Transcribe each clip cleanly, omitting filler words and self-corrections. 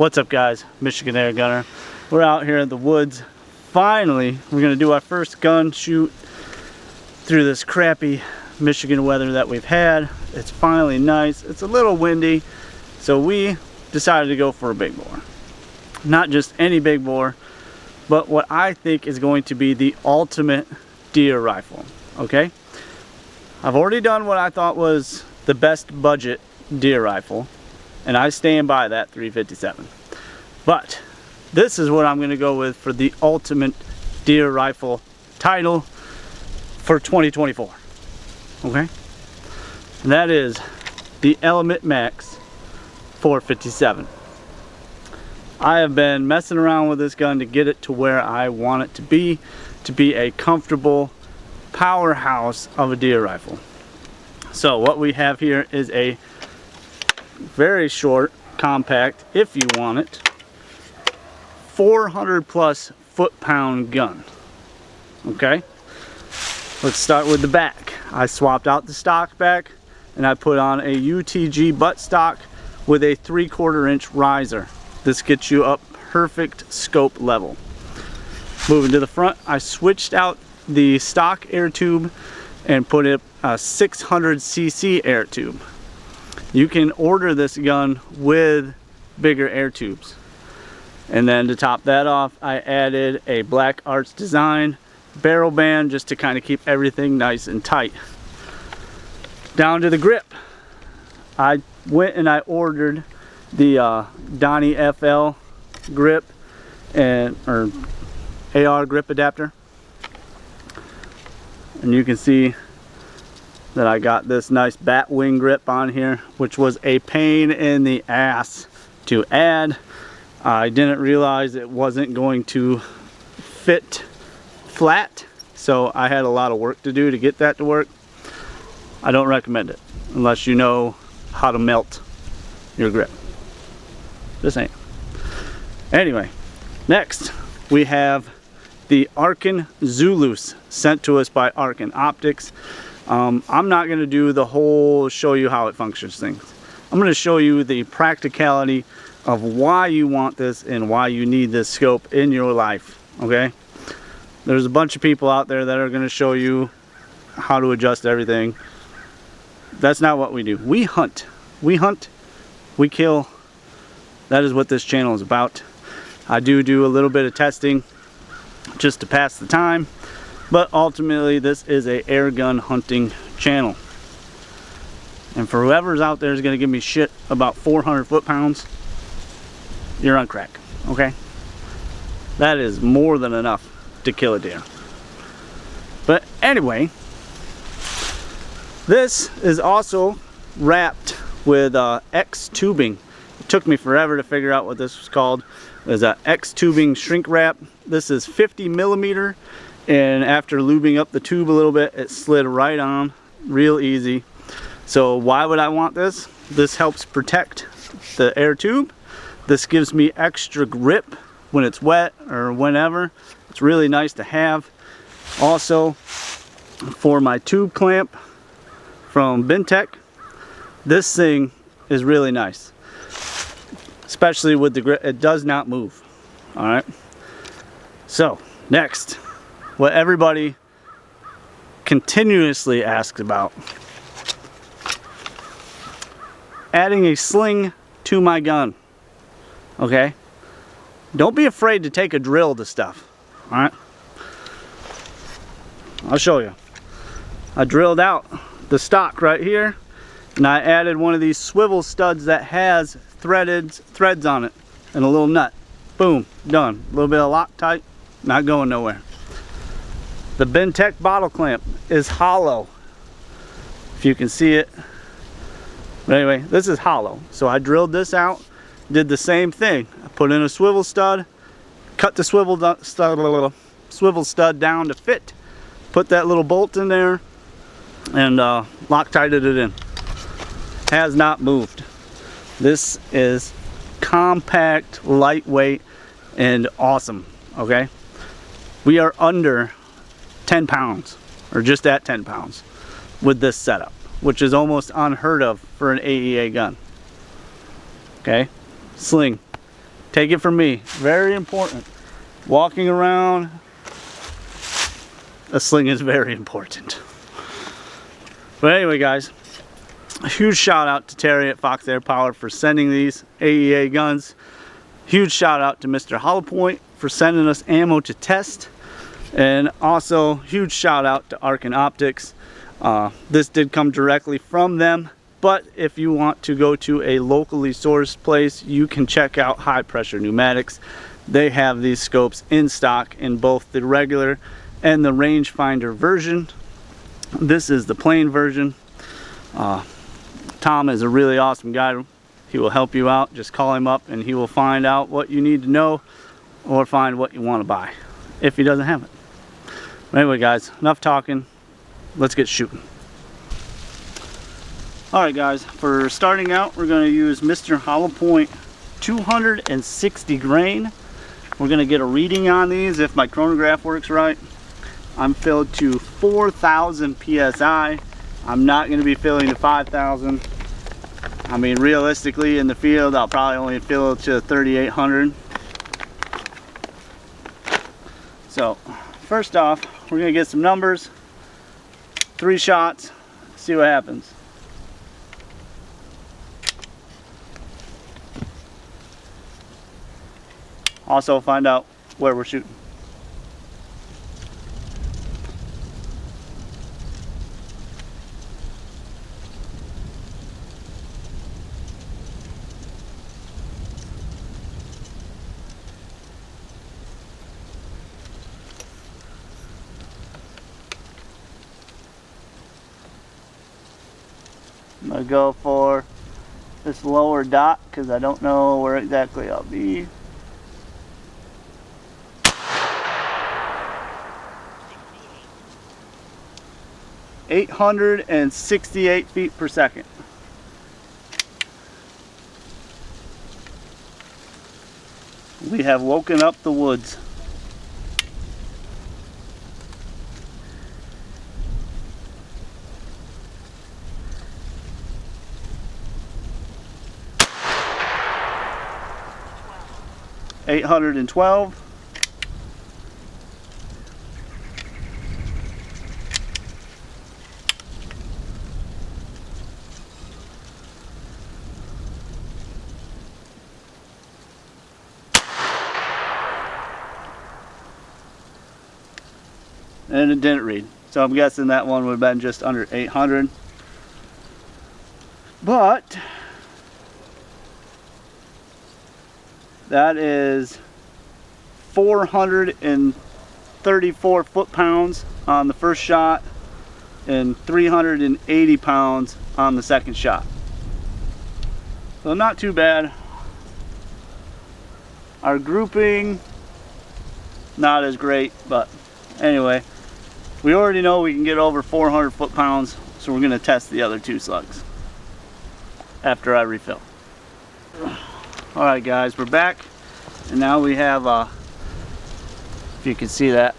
What's up, guys? Michigan Air Gunner. We're out here in the woods. Finally, we're gonna do our first gun shoot through this crappy Michigan weather that we've had. It's finally nice. It's a little windy, so we decided to go for a big bore. Not just any big bore, but what I think is going to be the ultimate deer rifle. Okay, I've already done what I thought was the best budget deer rifle, and I stand by that 357. But this is what I'm going to go with for the ultimate deer rifle title for 2024. Okay, and that is the AEA Max 457. I have been messing around with this gun to get it to where I want it to be a comfortable powerhouse of a deer rifle. So what we have here is a very short, compact, if you want it, 400 plus foot-pound gun. Okay, let's start with the back. I swapped out the stock back and I put on a UTG buttstock with a 3/4 inch riser. This gets you up perfect scope level. Moving to the front, I switched out the stock air tube and put in a 600cc air tube. You can order this gun with bigger air tubes. And then to top that off, I added a Black Arts Design barrel band just to kind of keep everything nice and tight. Down to the grip. I went and I ordered the Donnie FL grip or AR grip adapter. And you can see that I got this nice bat wing grip on here, which was a pain in the ass to add. I didn't realize it wasn't going to fit flat, so I had a lot of work to do to get that to work. I don't recommend it unless you know how to melt your grip. This ain't. Anyway, next we have the Arkin Zulus sent to us by Arkin Optics. I'm not going to do the whole show you how it functions things. I'm going to show you the practicality of why you want this and why you need this scope in your life. Okay, there's a bunch of people out there that are going to show you how to adjust everything. That's not what we do. We hunt, we kill. That is what this channel is about. I do a little bit of testing just to pass the time, but ultimately this is a air gun hunting channel. And for whoever's out there is going to give me shit about 400 foot-pounds, you're on crack. Okay, that is more than enough to kill a deer. But anyway, this is also wrapped with X tubing. It took me forever to figure out what this was called. There's a X tubing shrink wrap. This is 50 millimeter, and after lubing up the tube a little bit, it slid right on real easy. So why would I want this? This helps protect the air tube. This gives me extra grip when it's wet or whenever. It's really nice to have. Also, for my tube clamp from Bintech, this thing is really nice, especially with the grip. It does not move. All right, so next, what everybody continuously asks about: adding a sling to my gun. Okay, don't be afraid to take a drill to stuff. All right, I'll show you. I drilled out the stock right here, and I added one of these swivel studs that has threads on it and a little nut. Boom, done. A little bit of Loctite, not going nowhere. The Bintech bottle clamp is hollow, if you can see it. But anyway, this is hollow, so I drilled this out, did the same thing. I put in a swivel stud, cut the swivel stud down to fit, put that little bolt in there, and Loctited it in. Has not moved. This is compact, lightweight, and awesome. Okay, we are under 10 pounds, or just at 10 pounds with this setup, which is almost unheard of for an AEA gun. Okay, sling, Take it from me, very important. Walking around, a sling is very important. But anyway, guys, a huge shout out to Terry at Fox Air Power for sending these AEA guns. Huge shout out to Mr. Hollow Point for sending us ammo to test. And also huge shout out to Arkin Optics. This did come directly from them, but if you want to go to a locally sourced place, you can check out High Pressure Pneumatics. They have these scopes in stock in both the regular and the rangefinder version. This is the plain version. Tom is a really awesome guy. He will help you out. Just call him up and he will find out what you need to know or find what you want to buy if he doesn't have it. But anyway, guys, enough talking. Let's get shooting. Alright guys, for starting out, we're going to use Mr. Hollow Point 260 grain. We're going to get a reading on these if my chronograph works right. I'm filled to 4,000 psi. I'm not going to be filling to 5,000. I mean, realistically in the field, I'll probably only fill to 3,800. So, first off, we're going to get some numbers. 3 shots, see what happens. Also find out where we're shooting. I'm going to go for this lower dot because I don't know where exactly I'll be. .868 feet per second. We have woken up the woods. .812. And it didn't read. So I'm guessing that one would have been just under 800. But that is 434 foot-pounds on the first shot and 380 pounds on the second shot. So not too bad. Our grouping, not as great, but anyway, we already know we can get over 400 foot-pounds, so we're going to test the other 2 slugs after I refill. Alright guys, we're back, and now we have, if you can see that,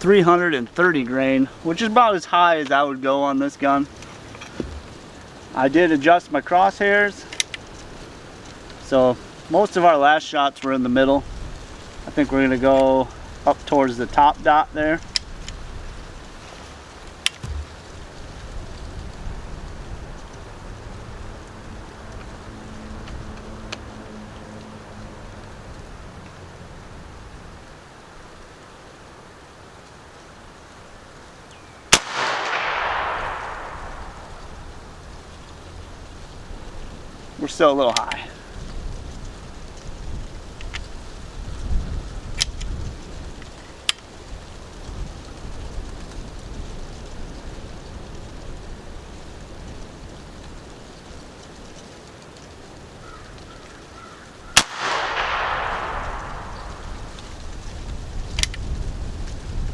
330 grain, which is about as high as I would go on this gun. I did adjust my crosshairs, so most of our last shots were in the middle. I think we're going to go up towards the top dot there. We're still a little high.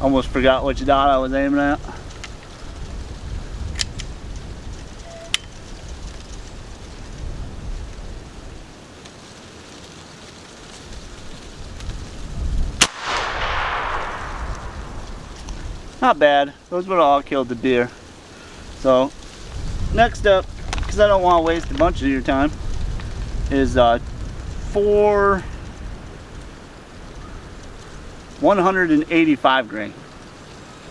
Almost forgot which dot I was aiming at. Not bad. Those would have all killed the deer. So, next up, because I don't want to waste a bunch of your time, is 4 185 grain,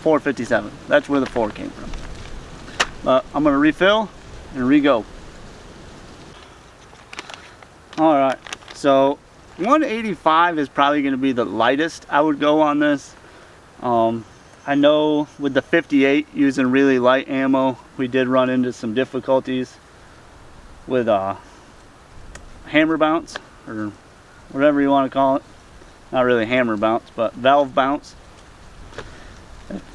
457. That's where the 4 came from. But I'm gonna refill and re-go. All right, so 185 is probably gonna be the lightest I would go on this. I know with the 58 using really light ammo, we did run into some difficulties with hammer bounce, or whatever you want to call it. Not really hammer bounce, but valve bounce.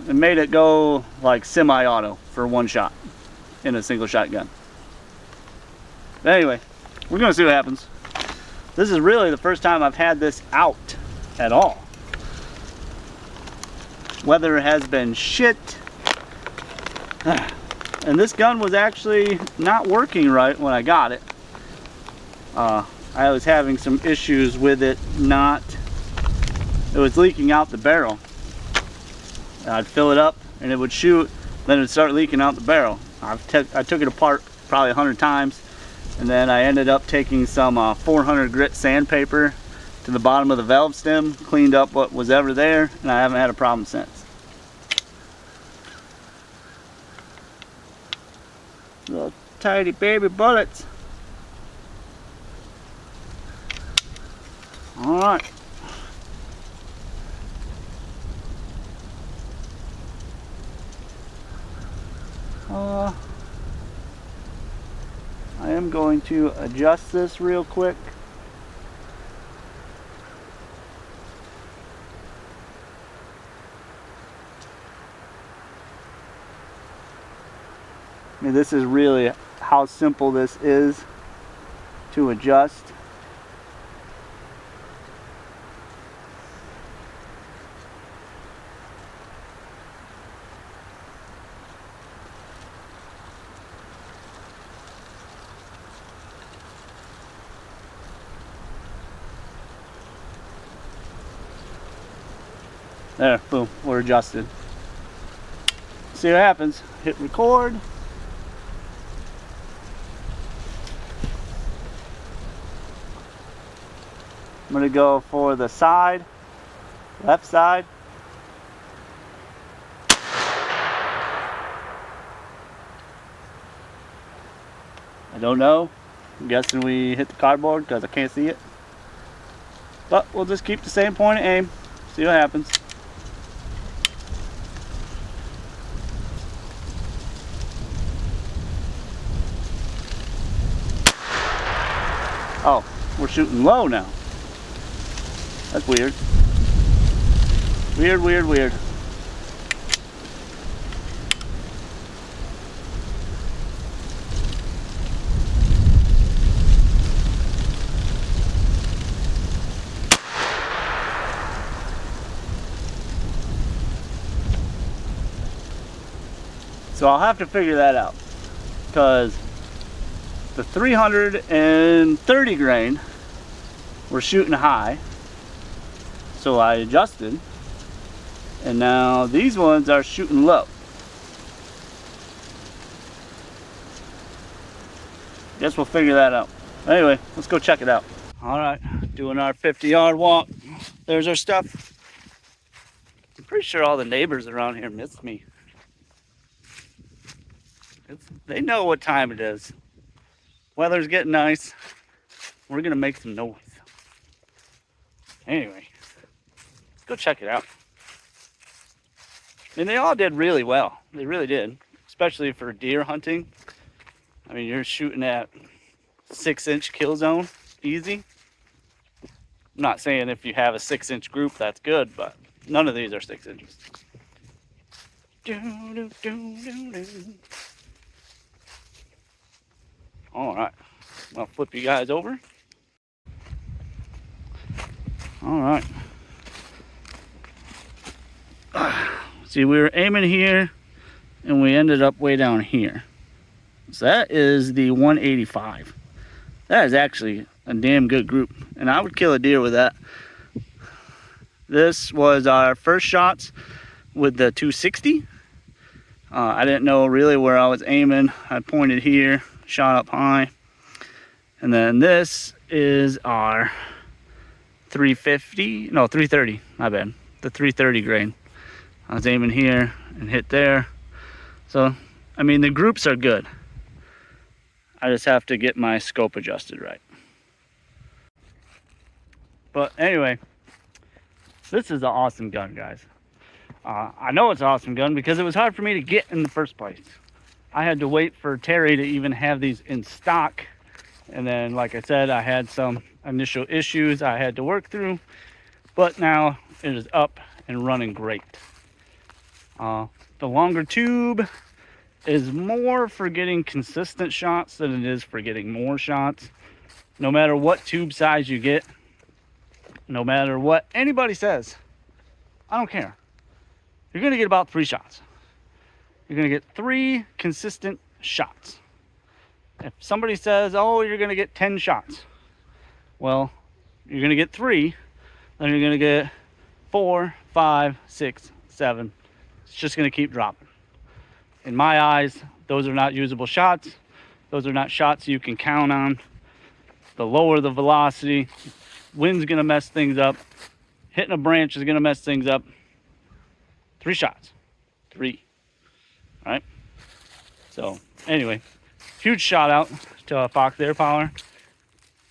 It made it go like semi-auto for one shot in a single shotgun. But anyway, we're gonna see what happens. This is really the first time I've had this out at all. Weather has been shit. And this gun was actually not working right when I got it. I was having some issues with it. It was leaking out the barrel. I'd fill it up and it would shoot, then it would start leaking out the barrel. I took it apart probably 100 times, and then I ended up taking some 400 grit sandpaper to the bottom of the valve stem, cleaned up what was ever there, and I haven't had a problem since. Little tiny baby bullets. All right. I am going to adjust this real quick. I mean, this is really how simple this is to adjust. There, boom, we're adjusted. See what happens. Hit record. I'm gonna go for the side, left side. I don't know. I'm guessing we hit the cardboard because I can't see it. But we'll just keep the same point of aim. See what happens. Oh, we're shooting low now. That's weird. Weird, weird, weird. So I'll have to figure that out, because the 330 grain we're shooting high, so I adjusted, and now these ones are shooting low. Guess we'll figure that out. Anyway, let's go check it out. All right, doing our 50-yard walk. There's our stuff. I'm pretty sure all the neighbors around here miss me. They know what time it is. Weather's getting nice. We're gonna make some noise. Anyway, let's go check it out. I mean, they all did really well. They really did, especially for deer hunting. I mean, you're shooting at 6-inch kill zone, easy. I'm not saying if you have a 6-inch group that's good, but none of these are 6 inches. All right, I'll flip you guys over. All right. See, we were aiming here and we ended up way down here. So that is the 185. That is actually a damn good group, and I would kill a deer with that. This was our first shots with the 260. I didn't know really where I was aiming. I pointed here, shot up high. And then this is our 330, my bad. the 330 grain. I was aiming here and hit there. So, I mean, the groups are good. I just have to get my scope adjusted right. But anyway, this is an awesome gun, guys. I know it's an awesome gun because it was hard for me to get in the first place. I had to wait for Terry to even have these in stock. And then, like I said, I had some initial issues I had to work through. But now it is up and running great. The longer tube is more for getting consistent shots than it is for getting more shots. No matter what tube size you get, no matter what anybody says, I don't care. You're gonna get about 3 shots. You're gonna get 3 consistent shots. If somebody says, oh, you're gonna get 10 shots, well, you're gonna get 3, then you're gonna get 4, 5, 6, 7. It's just gonna keep dropping. In my eyes, those are not usable shots. Those are not shots you can count on. The lower the velocity, wind's gonna mess things up. Hitting a branch is gonna mess things up. 3 shots, 3, all right? So anyway, huge shout out to Fox Air Power.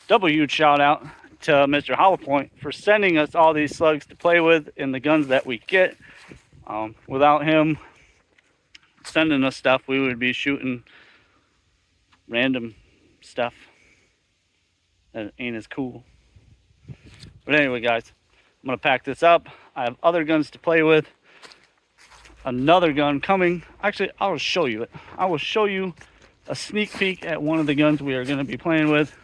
Double huge shout out to Mr. Hollow Point for sending us all these slugs to play with in the guns that we get. Without him sending us stuff, we would be shooting random stuff that ain't as cool. But anyway, guys, I'm gonna pack this up. I have other guns to play with. Another gun coming. Actually, I will show you it. I will show you a sneak peek at one of the guns we are going to be playing with.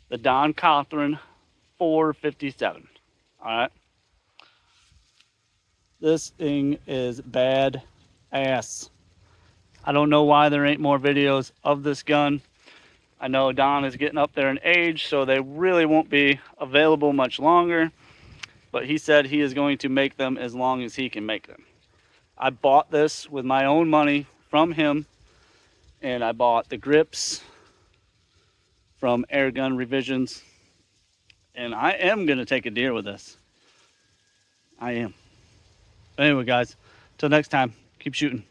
The Don Cothran 457. All right. This thing is bad ass. I don't know why there ain't more videos of this gun. I know Don is getting up there in age, so they really won't be available much longer. But he said he is going to make them as long as he can make them. I bought this with my own money from him, and I bought the grips from Airgun Revisions, and I am going to take a deer with this. I am. Anyway, guys, till next time, keep shooting.